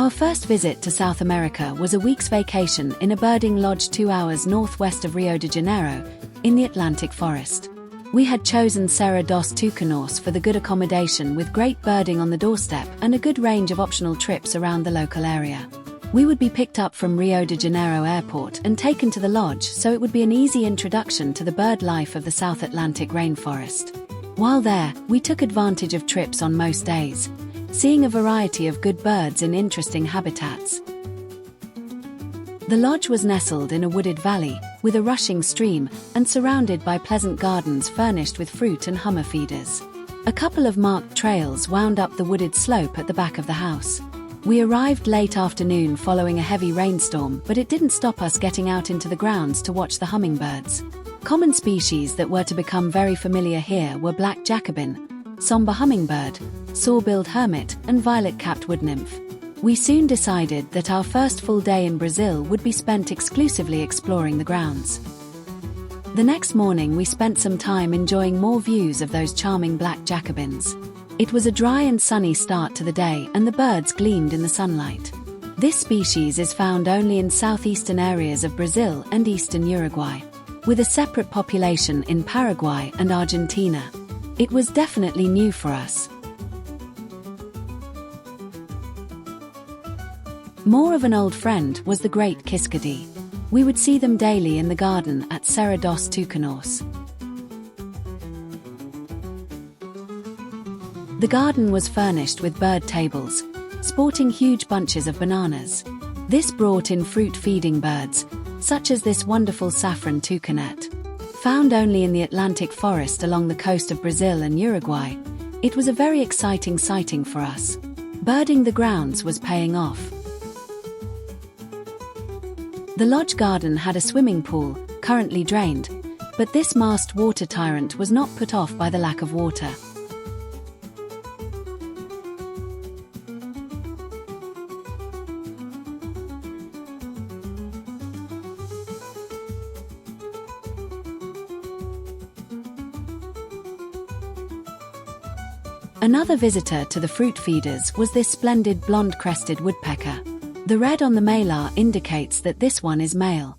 Our first visit to South America was a week's vacation in a birding lodge 2 hours northwest of Rio de Janeiro, in the Atlantic forest. We had chosen Serra dos Tucanos for the good accommodation with great birding on the doorstep and a good range of optional trips around the local area. We would be picked up from Rio de Janeiro airport and taken to the lodge, so it would be an easy introduction to the bird life of the South Atlantic rainforest. While there, we took advantage of trips on most days, seeing a variety of good birds in interesting habitats. The lodge was nestled in a wooded valley, with a rushing stream, and surrounded by pleasant gardens furnished with fruit and hummer feeders. A couple of marked trails wound up the wooded slope at the back of the house. We arrived late afternoon following a heavy rainstorm, but it didn't stop us getting out into the grounds to watch the hummingbirds. Common species that were to become very familiar here were black Jacobin, somber hummingbird, saw-billed hermit, and violet-capped wood nymph. We soon decided that our first full day in Brazil would be spent exclusively exploring the grounds. The next morning we spent some time enjoying more views of those charming black Jacobins. It was a dry and sunny start to the day, and the birds gleamed in the sunlight. This species is found only in southeastern areas of Brazil and eastern Uruguay, with a separate population in Paraguay and Argentina. It was definitely new for us. More of an old friend was the great Kiskadee. We would see them daily in the garden at Serra dos Tucanos. The garden was furnished with bird tables, sporting huge bunches of bananas. This brought in fruit-feeding birds, such as this wonderful saffron toucanet. Found only in the Atlantic forest along the coast of Brazil and Uruguay, it was a very exciting sighting for us. Birding the grounds was paying off. The lodge garden had a swimming pool, currently drained, but this masked water tyrant was not put off by the lack of water. Another visitor to the fruit feeders was this splendid blonde-crested woodpecker. The red on the malar indicates that this one is male.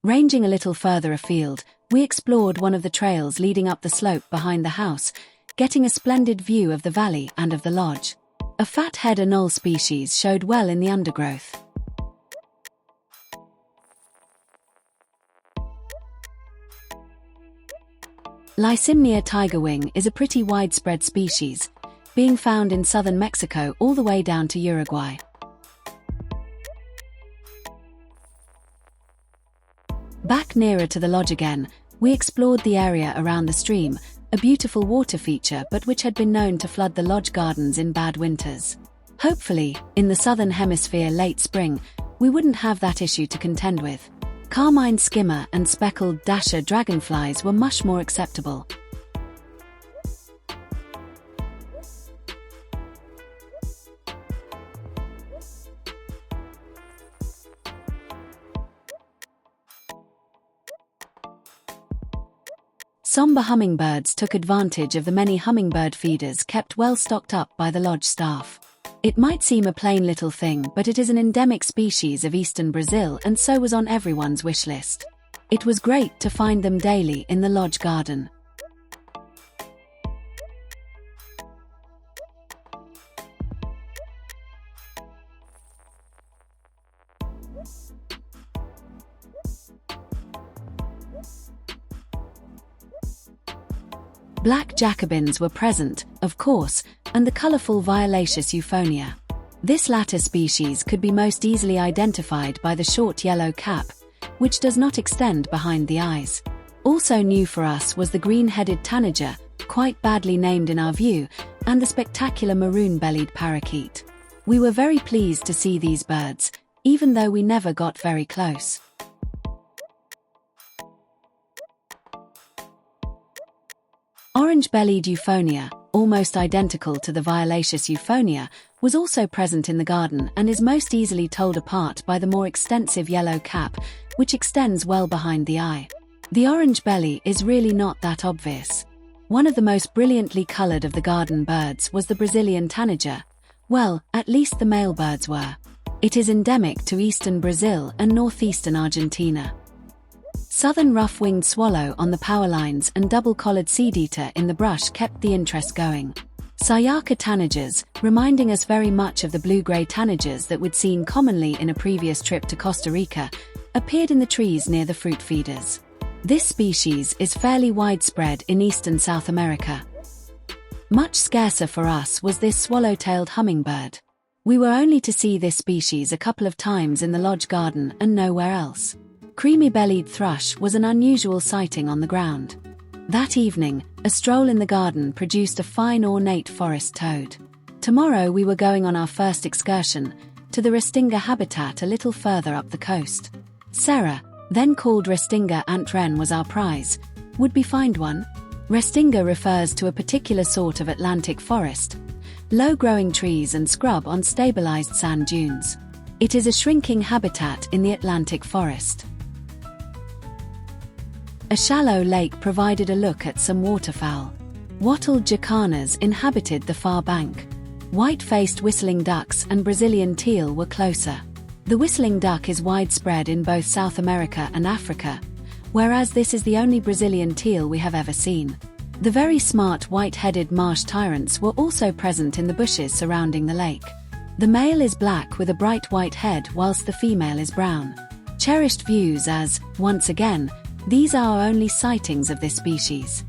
Ranging a little further afield, we explored one of the trails leading up the slope behind the house, getting a splendid view of the valley and of the lodge. A fathead anole species showed well in the undergrowth. Lycymnia tigerwing is a pretty widespread species, being found in southern Mexico all the way down to Uruguay. Back nearer to the lodge again, we explored the area around the stream, a beautiful water feature but which had been known to flood the lodge gardens in bad winters. Hopefully, in the southern hemisphere late spring, we wouldn't have that issue to contend with. Carmine skimmer and speckled dasher dragonflies were much more acceptable. Somber hummingbirds took advantage of the many hummingbird feeders kept well stocked up by the lodge staff. It might seem a plain little thing, but it is an endemic species of eastern Brazil and so was on everyone's wish list. It was great to find them daily in the lodge garden. Black Jacobins were present, of course, and the colourful violaceous euphonia. This latter species could be most easily identified by the short yellow cap, which does not extend behind the eyes. Also new for us was the green-headed tanager, quite badly named in our view, and the spectacular maroon-bellied parakeet. We were very pleased to see these birds, even though we never got very close. Orange-bellied euphonia, almost identical to the violaceous euphonia, was also present in the garden and is most easily told apart by the more extensive yellow cap, which extends well behind the eye. The orange belly is really not that obvious. One of the most brilliantly coloured of the garden birds was the Brazilian tanager, Well, at least the male birds were. It is endemic to eastern Brazil and northeastern Argentina. Southern rough-winged swallow on the power lines and double-collared seedeater in the brush kept the interest going. Sayaka tanagers, reminding us very much of the blue-grey tanagers that we'd seen commonly in a previous trip to Costa Rica, appeared in the trees near the fruit feeders. This species is fairly widespread in eastern South America. Much scarcer for us was this swallow-tailed hummingbird. We were only to see this species a couple of times in the lodge garden and nowhere else. Creamy-bellied thrush was an unusual sighting on the ground. That evening, a stroll in the garden produced a fine ornate forest toad. Tomorrow we were going on our first excursion, to the Restinga habitat a little further up the coast. Serra, then called Restinga ant wren, was our prize. Would we find one? Restinga refers to a particular sort of Atlantic forest, low-growing trees and scrub on stabilized sand dunes. It is a shrinking habitat in the Atlantic forest. A shallow lake provided a look at some waterfowl. Wattled jacanas inhabited the far bank. White-faced whistling ducks and Brazilian teal were closer. The whistling duck is widespread in both South America and Africa, whereas this is the only Brazilian teal we have ever seen. The very smart white-headed marsh tyrants were also present in the bushes surrounding the lake. The male is black with a bright white head whilst the female is brown. Cherished views as, once again, these are our only sightings of this species.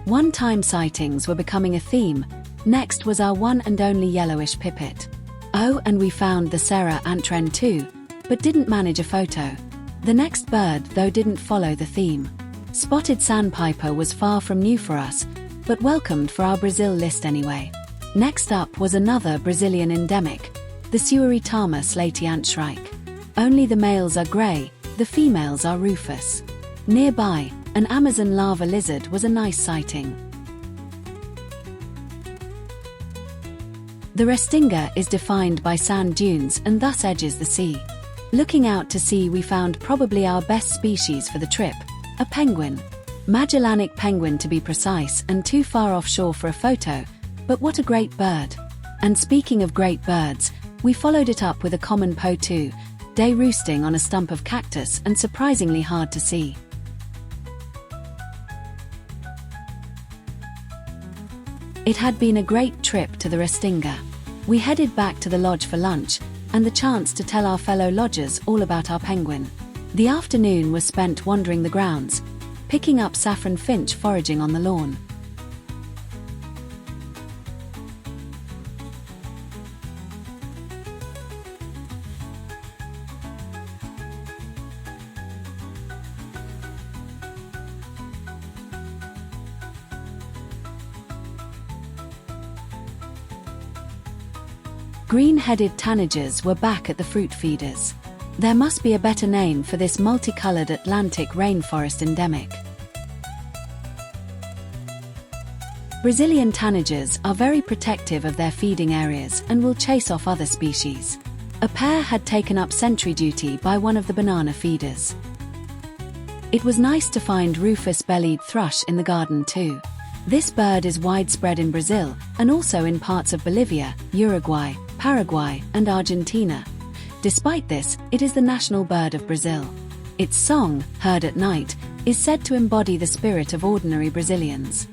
One-time sightings were becoming a theme. Next was our one and only yellowish pipit. Oh, and we found the Serra ant wren too, but didn't manage a photo. The next bird, though, didn't follow the theme. Spotted sandpiper was far from new for us, but welcomed for our Brazil list anyway. Next up was another Brazilian endemic, the Suaritama slaty antshrike. Only the males are grey, the females are rufous. Nearby, an Amazon lava lizard was a nice sighting. The Restinga is defined by sand dunes and thus edges the sea. Looking out to sea, we found probably our best species for the trip, a penguin. Magellanic penguin to be precise, and too far offshore for a photo, but what a great bird. And speaking of great birds, we followed it up with a common potu, day roosting on a stump of cactus and surprisingly hard to see. It had been a great trip to the Restinga. We headed back to the lodge for lunch, and the chance to tell our fellow lodgers all about our penguin. The afternoon was spent wandering the grounds, picking up saffron finch foraging on the lawn. Green-headed tanagers were back at the fruit feeders. There must be a better name for this multicolored Atlantic rainforest endemic. Brazilian tanagers are very protective of their feeding areas and will chase off other species. A pair had taken up sentry duty by one of the banana feeders. It was nice to find rufous-bellied thrush in the garden too. This bird is widespread in Brazil and also in parts of Bolivia, Uruguay, Paraguay, and Argentina. Despite this, it is the national bird of Brazil. Its song, heard at night, is said to embody the spirit of ordinary Brazilians.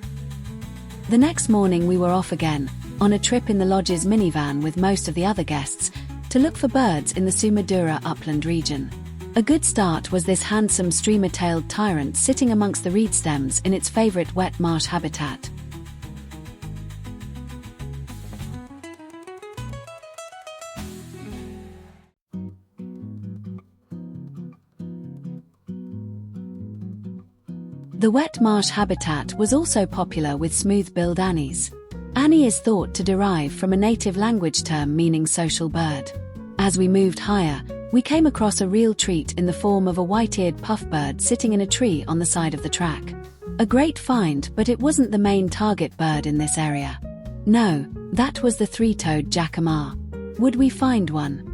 The next morning we were off again, on a trip in the lodge's minivan with most of the other guests, to look for birds in the Sumadura upland region. A good start was this handsome streamer-tailed tyrant sitting amongst the reed stems in its favorite wet marsh habitat. The wet marsh habitat was also popular with smooth-billed annies. Annie is thought to derive from a native language term meaning social bird. As we moved higher, we came across a real treat in the form of a white-eared puffbird sitting in a tree on the side of the track. A great find, but it wasn't the main target bird in this area. No, that was the three-toed jacamar. Would we find one?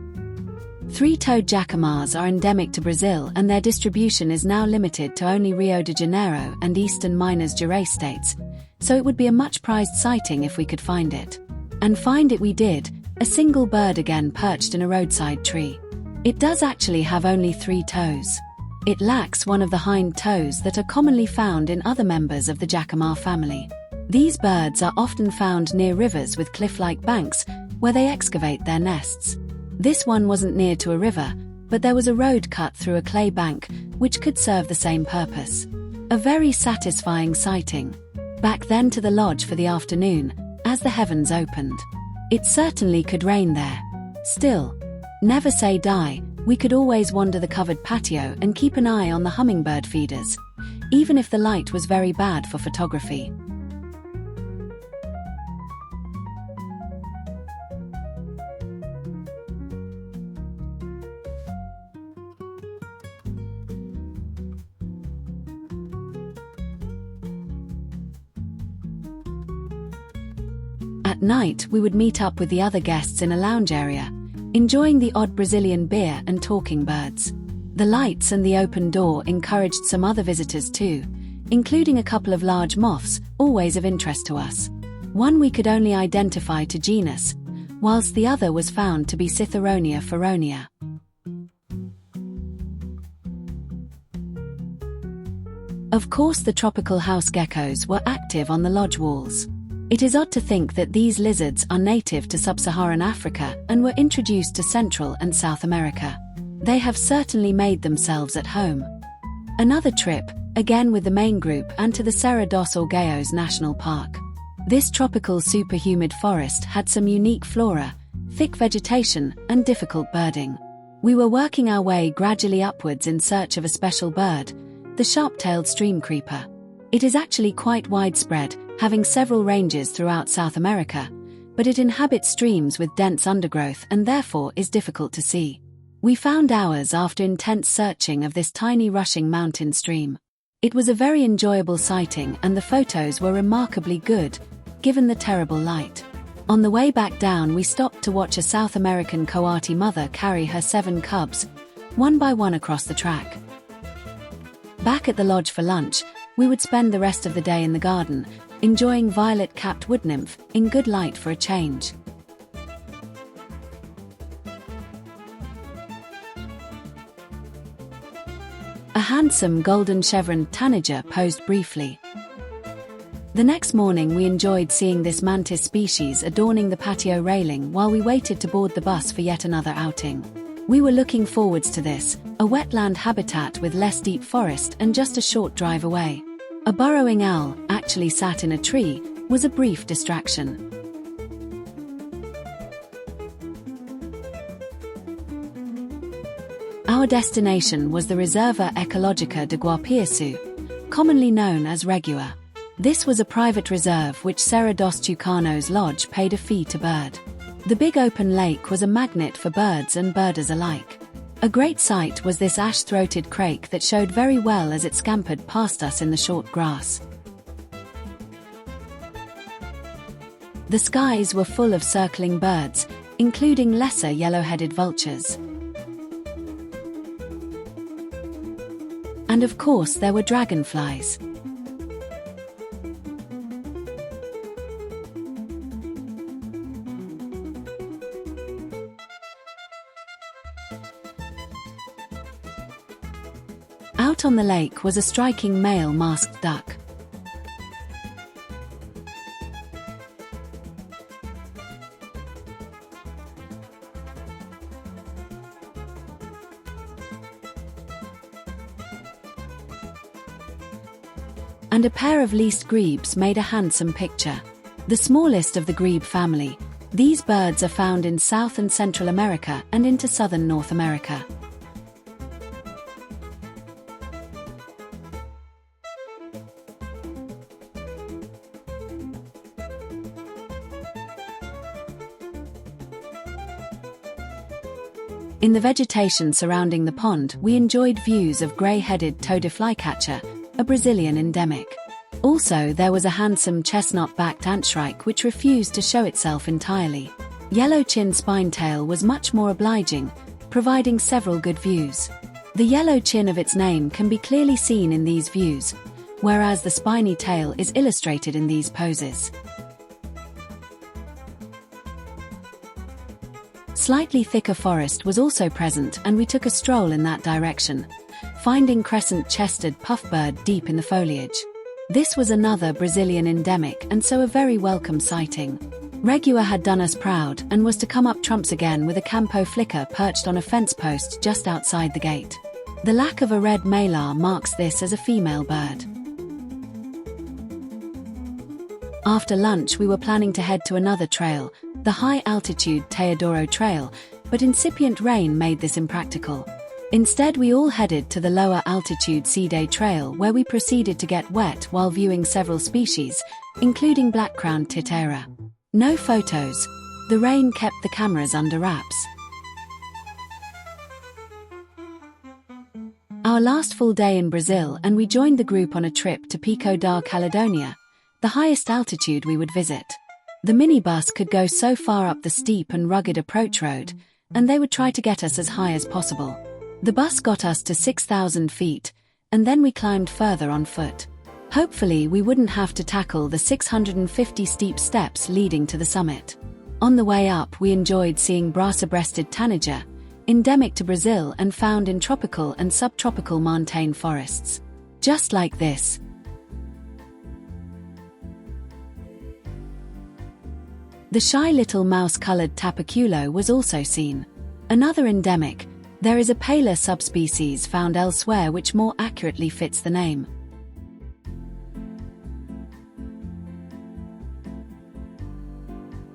Three-toed jacamars are endemic to Brazil, and their distribution is now limited to only Rio de Janeiro and eastern Minas Gerais states. so it would be a much prized sighting if we could find it. And find it we did, a single bird again perched in a roadside tree. It does actually have only 3 toes. It lacks one of the hind toes that are commonly found in other members of the jacamar family. These birds are often found near rivers with cliff-like banks, where they excavate their nests. This one wasn't near to a river, but there was a road cut through a clay bank, which could serve the same purpose. A very satisfying sighting. Back then to the lodge for the afternoon, as the heavens opened. It certainly could rain there. Still, never say die, we could always wander the covered patio and keep an eye on the hummingbird feeders, even if the light was very bad for photography. At night, we would meet up with the other guests in a lounge area, enjoying the odd Brazilian beer and talking birds. The lights and the open door encouraged some other visitors too, including a couple of large moths, always of interest to us. One we could only identify to genus, whilst the other was found to be Citheronia feronia. Of course, the tropical house geckos were active on the lodge walls. It is odd to think that these lizards are native to sub-Saharan Africa and were introduced to Central and South America. They have certainly made themselves at home. Another trip, again with the main group, and to the Serra dos Tucanos National Park. This tropical superhumid forest had some unique flora, thick vegetation, and difficult birding. We were working our way gradually upwards in search of a special bird, the sharp-tailed stream creeper. It is actually quite widespread, having several ranges throughout South America, but it inhabits streams with dense undergrowth and therefore is difficult to see. We found ours after intense searching of this tiny rushing mountain stream. It was a very enjoyable sighting and the photos were remarkably good, given the terrible light. On the way back down we stopped to watch a South American coati mother carry her 7 cubs, one by one across the track. Back at the lodge for lunch, we would spend the rest of the day in the garden, enjoying violet-capped wood nymph in good light for a change. A handsome golden chevron tanager posed briefly. The next morning we enjoyed seeing this mantis species adorning the patio railing while we waited to board the bus for yet another outing. We were looking forwards to this, a wetland habitat with less deep forest and just a short drive away. A burrowing owl, actually sat in a tree, was a brief distraction. Our destination was the Reserva Ecológica de Guapiaçu, commonly known as Regua. This was a private reserve which Serra dos Tucanos Lodge paid a fee to bird. The big open lake was a magnet for birds and birders alike. A great sight was this ash-throated crake that showed very well as it scampered past us in the short grass. The skies were full of circling birds, including lesser yellow-headed vultures. And of course there were dragonflies. Out on the lake was a striking male masked duck. And a pair of least grebes made a handsome picture. The smallest of the grebe family, these birds are found in South and Central America and into southern North America. In the vegetation surrounding the pond, we enjoyed views of grey-headed toady flycatcher, a Brazilian endemic. Also, there was a handsome chestnut-backed antshrike which refused to show itself entirely. Yellow-chin spinetail was much more obliging, providing several good views. The yellow chin of its name can be clearly seen in these views, whereas the spiny tail is illustrated in these poses. Slightly thicker forest was also present, and we took a stroll in that direction, finding crescent-chested puffbird deep in the foliage. This was another Brazilian endemic, and so a very welcome sighting. Regua had done us proud and was to come up trumps again with a campo flicker perched on a fence post just outside the gate. The lack of a red malar marks this as a female bird. After lunch we were planning to head to another trail, the high-altitude Teodoro Trail, but incipient rain made this impractical. Instead we all headed to the lower-altitude Cide Trail, where we proceeded to get wet while viewing several species, including black-crowned titera. No photos. The rain kept the cameras under wraps. Our last full day in Brazil, and we joined the group on a trip to Pico da Caledonia, the highest altitude we would visit. The minibus could go so far up the steep and rugged approach road, and they would try to get us as high as possible. The bus got us to 6,000 feet, and then we climbed further on foot. Hopefully we wouldn't have to tackle the 650 steep steps leading to the summit. On the way up we enjoyed seeing braça-breasted tanager, endemic to Brazil and found in tropical and subtropical montane forests. Just like this. The shy little mouse-colored tapaculo was also seen. Another endemic. There is a paler subspecies found elsewhere which more accurately fits the name.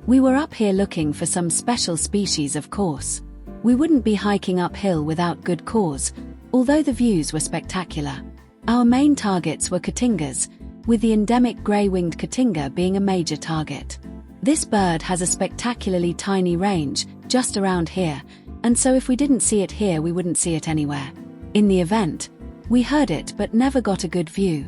We were up here looking for some special species, of course. We wouldn't be hiking uphill without good cause, although the views were spectacular. Our main targets were cotingas, with the endemic grey-winged cotinga being a major target. This bird has a spectacularly tiny range, just around here, and so if we didn't see it here we wouldn't see it anywhere. In the event, we heard it but never got a good view.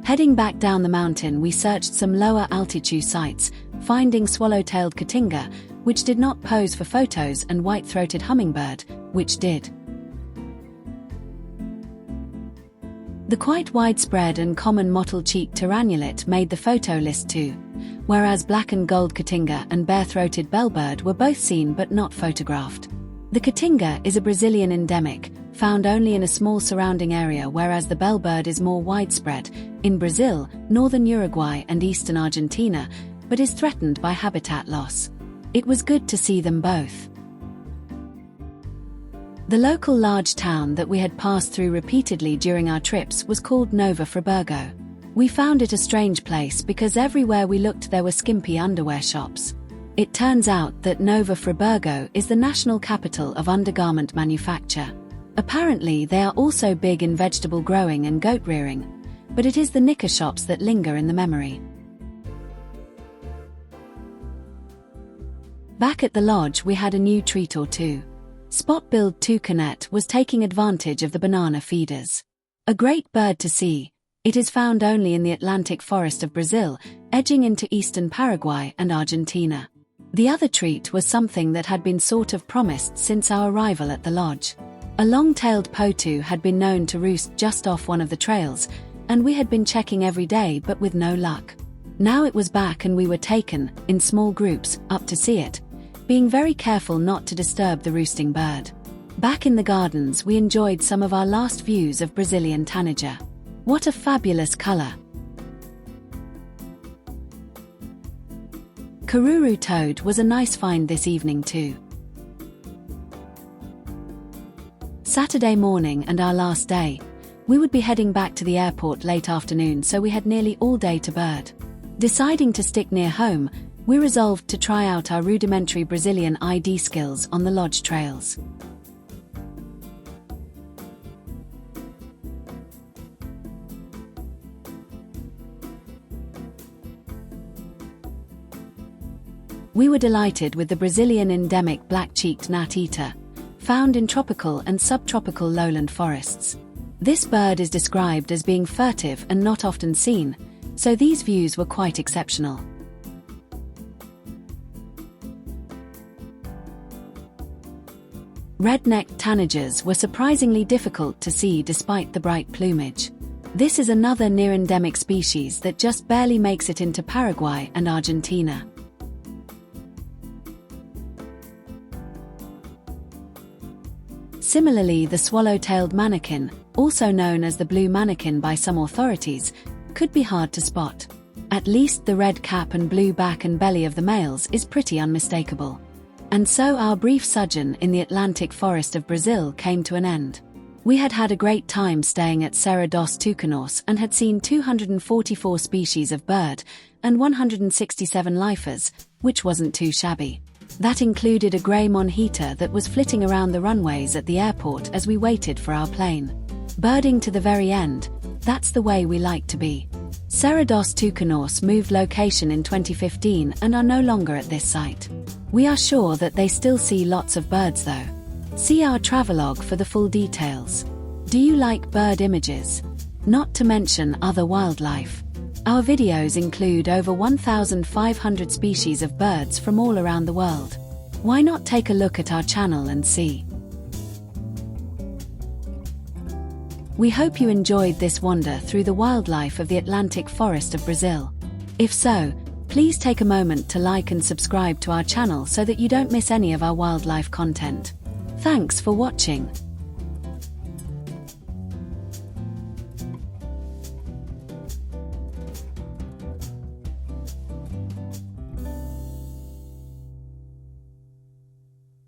Heading back down the mountain we searched some lower altitude sites, finding swallow-tailed cotinga, which did not pose for photos, and white-throated hummingbird, which did. The quite widespread and common mottle-cheeked tyrannulet made the photo list too, whereas black and gold cotinga and bare-throated bellbird were both seen but not photographed. The cotinga is a Brazilian endemic, found only in a small surrounding area, whereas the bellbird is more widespread in Brazil, northern Uruguay and eastern Argentina, but is threatened by habitat loss. It was good to see them both. The local large town that we had passed through repeatedly during our trips was called Nova Friburgo. We found it a strange place because everywhere we looked there were skimpy underwear shops. It turns out that Nova Friburgo is the national capital of undergarment manufacture. Apparently they are also big in vegetable growing and goat rearing, but it is the knicker shops that linger in the memory. Back at the lodge we had a new treat or two. Spot-billed toucanet was taking advantage of the banana feeders. A great bird to see. It is found only in the Atlantic forest of Brazil, edging into eastern Paraguay and Argentina. The other treat was something that had been sort of promised since our arrival at the lodge. A long-tailed potu had been known to roost just off one of the trails, and we had been checking every day but with no luck. Now it was back and we were taken, in small groups, up to see it, being very careful not to disturb the roosting bird. Back in the gardens we enjoyed some of our last views of Brazilian tanager. What a fabulous color! Caruru toad was a nice find this evening too. Saturday morning and our last day. We would be heading back to the airport late afternoon, so we had nearly all day to bird. Deciding to stick near home, we resolved to try out our rudimentary Brazilian ID skills on the lodge trails. We were delighted with the Brazilian endemic black-cheeked gnat-eater, found in tropical and subtropical lowland forests. This bird is described as being furtive and not often seen, so these views were quite exceptional. Red-necked tanagers were surprisingly difficult to see despite the bright plumage. This is another near-endemic species that just barely makes it into Paraguay and Argentina. Similarly, the swallow-tailed manakin, also known as the blue manakin by some authorities, could be hard to spot. At least the red cap and blue back and belly of the males is pretty unmistakable. And so our brief sojourn in the Atlantic forest of Brazil came to an end. We had had a great time staying at Serra dos Tucanos and had seen 244 species of bird and 167 lifers, which wasn't too shabby. That included a grey monjita that was flitting around the runways at the airport as we waited for our plane. Birding to the very end, that's the way we like to be. Serra dos Tucanos moved location in 2015 and are no longer at this site. We are sure that they still see lots of birds though. See our travelogue for the full details. Do you like bird images? Not to mention other wildlife. Our videos include over 1,500 species of birds from all around the world. Why not take a look at our channel and see? We hope you enjoyed this wander through the wildlife of the Atlantic forest of Brazil. If so, please take a moment to like and subscribe to our channel so that you don't miss any of our wildlife content. Thanks for watching.